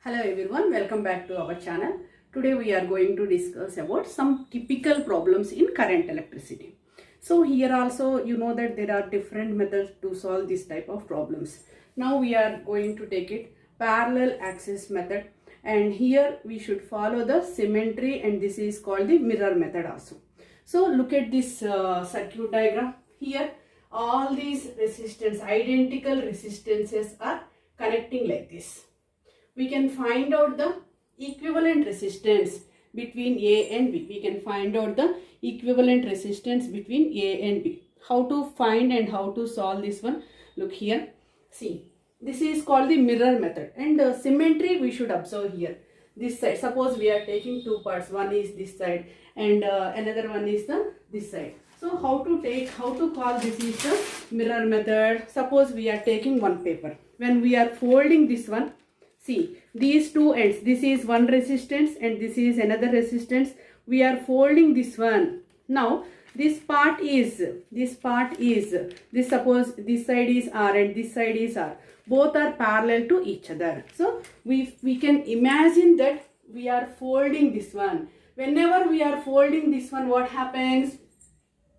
Hello everyone, welcome back to our channel. Today we are going to discuss about some typical problems in current electricity. So here also you know that there are different methods to solve this type of problems. Now we are going to take it parallel axis method, and here we should follow the symmetry, and this is called the mirror method also. So look at this circuit diagram. Here all these resistance, identical resistances are connecting like this. We can find out the equivalent resistance between A and B. We can find out the equivalent resistance between A and B. How to find and how to solve this one? Look here. See, this is called the mirror method, and symmetry we should observe here. This side, suppose we are taking two parts. One is this side and another one is this side. So how to call this is the mirror method? Suppose we are taking one paper. When we are folding this one, see, these two ends, this is one resistance and this is another resistance. We are folding this one. Now, this part is, suppose this side is R and this side is R. Both are parallel to each other. So, we can imagine that we are folding this one. Whenever we are folding this one, what happens?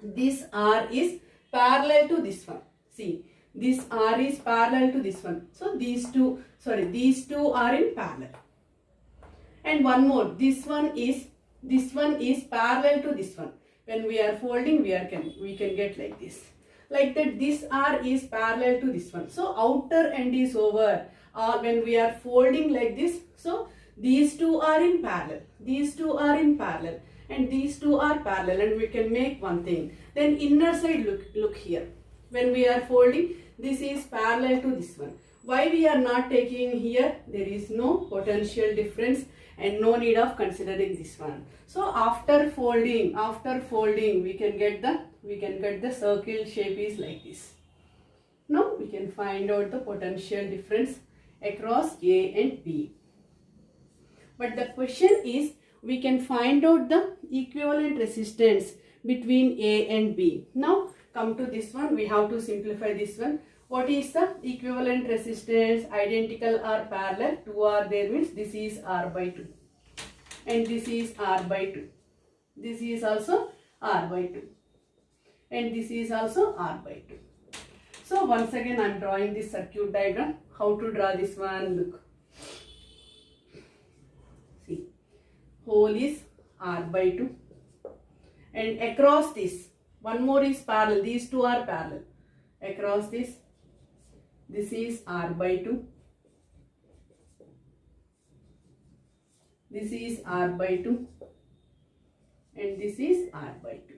This R is parallel to this one. See, this R is parallel to this one. So these two are in parallel. And one more, this one is parallel to this one. When we are folding, we can get like this. Like that, this R is parallel to this one. So outer end is over. When we are folding like this, so these two are in parallel. These two are in parallel. And these two are parallel, and we can make one thing. Then inner side, look here. When we are folding, this is parallel to this one. Why we are not taking here? There is no potential difference and no need of considering this one. So after folding, we can get the circle shape is like this. Now we can find out the potential difference across A and B. But the question is, we can find out the equivalent resistance between A and B. Now come to this one, we have to simplify this one. What is the equivalent resistance? Identical or parallel? 2 are there means this is R by 2. And this is R by 2. This is also R by 2. And this is also R by 2. So once again I am drawing this circuit diagram. How to draw this one? Look. See. Whole is R by 2. And across this, one more is parallel. These two are parallel. Across this is R by 2. This is R by 2. And this is R by 2.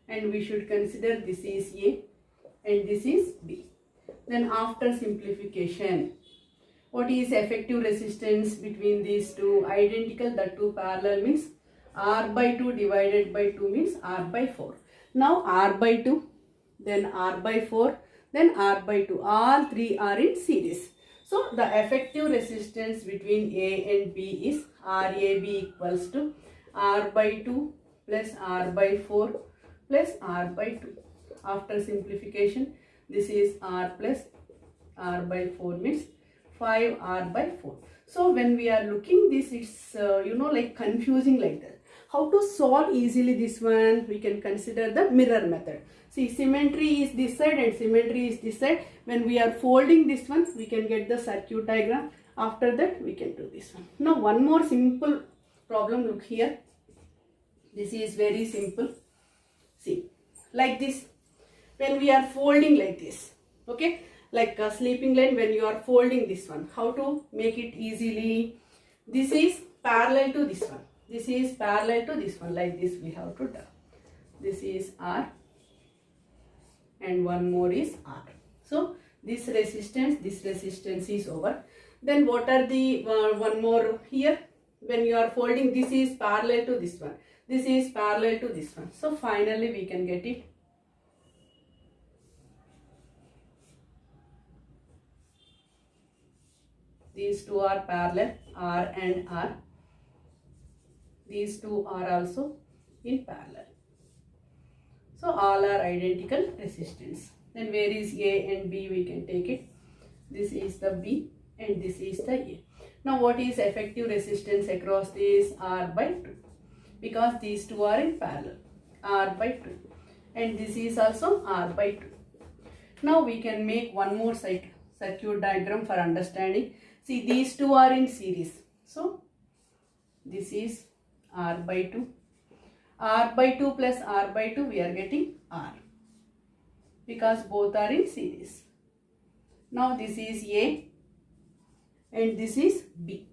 And we should consider this is A and this is B. Then after simplification, what is effective resistance between these two? Identical, the two parallel means R by 2 divided by 2 means R by 4. Now R by 2, then R by 4, then R by 2. All three are in series. So the effective resistance between A and B is RAB equals to R by 2 plus R by 4 plus R by 2. After simplification, this is R plus R by 4 means 5R by 4. So when we are looking this, it's like confusing like that. How to solve easily this one? We can consider the mirror method. See, symmetry is this side and symmetry is this side. When we are folding this one, we can get the circuit diagram. After that, we can do this one. Now, one more simple problem. Look here. This is very simple. See, like this. When we are folding like this, okay, like a sleeping line, when you are folding this one, how to make it easily? This is parallel to this one. This is parallel to this one. Like this we have to draw. This is R and one more is R. So this resistance is over. Then what are the one more here? When you are folding, this is parallel to this one. This is parallel to this one. So finally we can get it. These two are parallel, R and R. These two are also in parallel. So all are identical resistance. Then where is A and B? We can take it. This is the B and this is the A. Now what is effective resistance across this? R by 2. Because these two are in parallel. R by 2. And this is also R by 2. Now we can make one more circuit diagram for understanding. See, these two are in series. So this is R by 2. R by 2 plus R by 2, we are getting R. Because both are in series. Now this is A and this is B.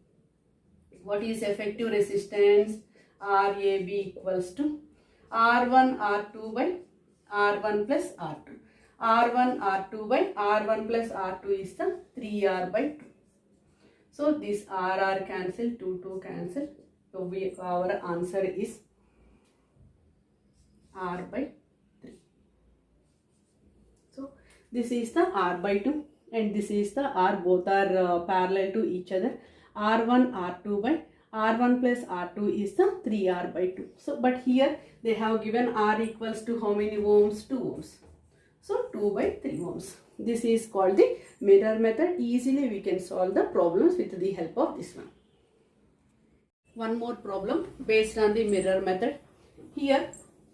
What is effective resistance? RAB equals to R1 R2 by R1 plus R2. R1 R2 by R1 plus R2 is the 3R by 2. So this RR cancel, 2 cancel. So our answer is R by 3. So this is the R by 2 and this is the R. Both are parallel to each other. R1 R2 by R1 plus R2 is the 3R by 2. So but here they have given R equals to how many ohms? 2 ohms. So 2 by 3 ohms. This is called the mirror method. Easily we can solve the problems with the help of this one. One more problem based on the mirror method. Here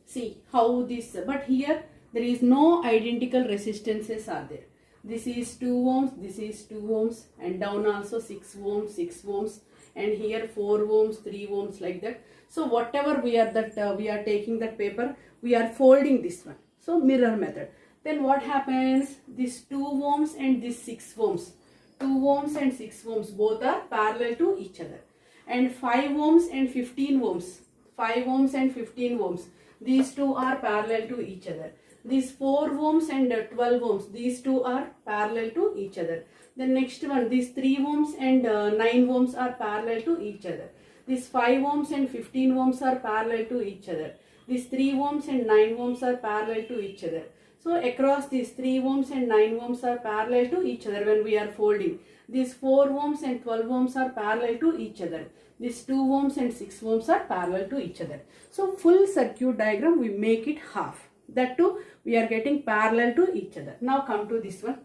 see how this, but here there is no identical resistances are there. This is 2 ohms, this is 2 ohms, and down also 6 ohms, 6 ohms, and here 4 ohms, 3 ohms, like that. So whatever we are taking that paper, we are folding this one. So mirror method. Then what happens? This 2 ohms and this 6 ohms. 2 ohms and 6 ohms both are parallel to each other. And 5 ohms and 15 ohms. 5 ohms and 15 ohms. These two are parallel to each other. These 4 ohms and 12 ohms. These two are parallel to each other. The next one, these 3 ohms and 9 ohms are parallel to each other. These 5 ohms and 15 ohms are parallel to each other. These 3 ohms and 9 ohms are parallel to each other. So across these 3 ohms and 9 ohms are parallel to each other when we are folding. These 4 ohms and 12 ohms are parallel to each other. These 2 ohms and 6 ohms are parallel to each other. So full circuit diagram we make it half. That too we are getting parallel to each other. Now come to this one.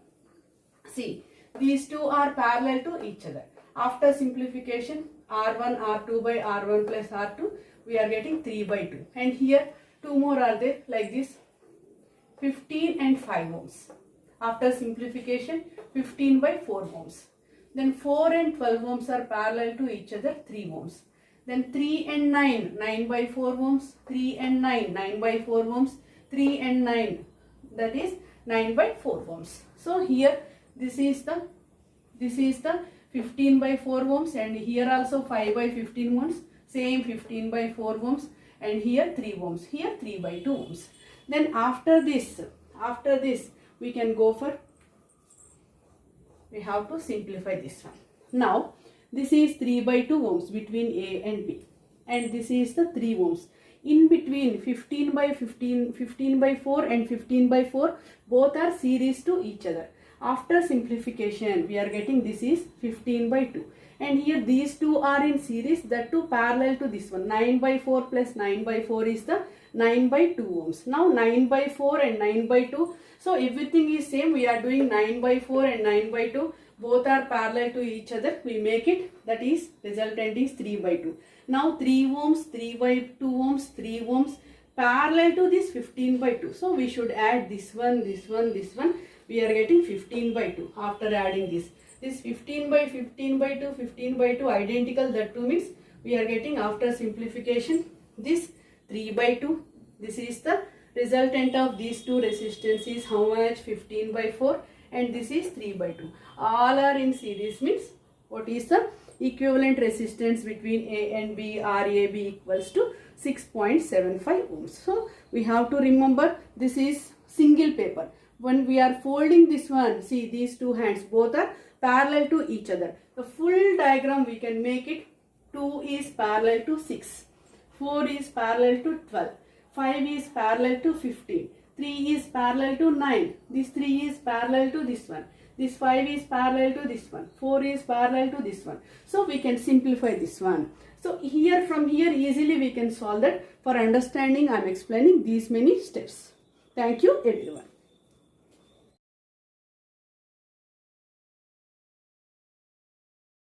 See, these two are parallel to each other. After simplification, R1 R2 by R1 plus R2, we are getting 3 by 2. And here 2 more are there like this. 15 and 5 ohms. After simplification, 15 by 4 ohms. Then 4 and 12 ohms are parallel to each other, 3 ohms. Then 3 and 9, 9 by 4 ohms. 3 and 9, 9 by 4 ohms. 3 and 9, that is 9 by 4 ohms. So here this is the 15 by 4 ohms, and here also 5 by 15 ohms. Same 15 by 4 ohms, and here 3 ohms. Here 3 by 2 ohms. Then after this we can go for, we have to simplify this one. Now this is 3 by 2 ohms between A and B, and this is the 3 ohms. In between 15 by 15, 15 by 4 and 15 by 4, both are series to each other. After simplification, we are getting this is 15 by 2. And here these two are in series, that too parallel to this one. 9 by 4 plus 9 by 4 is the 9 by 2 ohms. Now 9 by 4 and 9 by 2. So everything is same. We are doing 9 by 4 and 9 by 2. Both are parallel to each other. We make it, that is resultant is 3 by 2. Now 3 ohms, 3 by 2 ohms, 3 ohms parallel to this 15 by 2. So we should add this one, this one, this one. We are getting 15 by 2 after adding this. This 15 by 15 by 2, 15 by 2 identical, that 2 means we are getting after simplification this 3 by 2. This is the resultant of these two resistances. How much? 15 by 4, and this is 3 by 2. All are in series means what is the equivalent resistance between A and B? RAB equals to 6.75 ohms. So we have to remember this is single paper. When we are folding this one, see these two hands both are parallel to each other. The full diagram we can make it. 2 is parallel to 6, 4 is parallel to 12, 5 is parallel to 15, 3 is parallel to 9, this 3 is parallel to this one, this 5 is parallel to this one, 4 is parallel to this one. So we can simplify this one. So here, from here easily we can solve that. For understanding, I am explaining these many steps. Thank you everyone.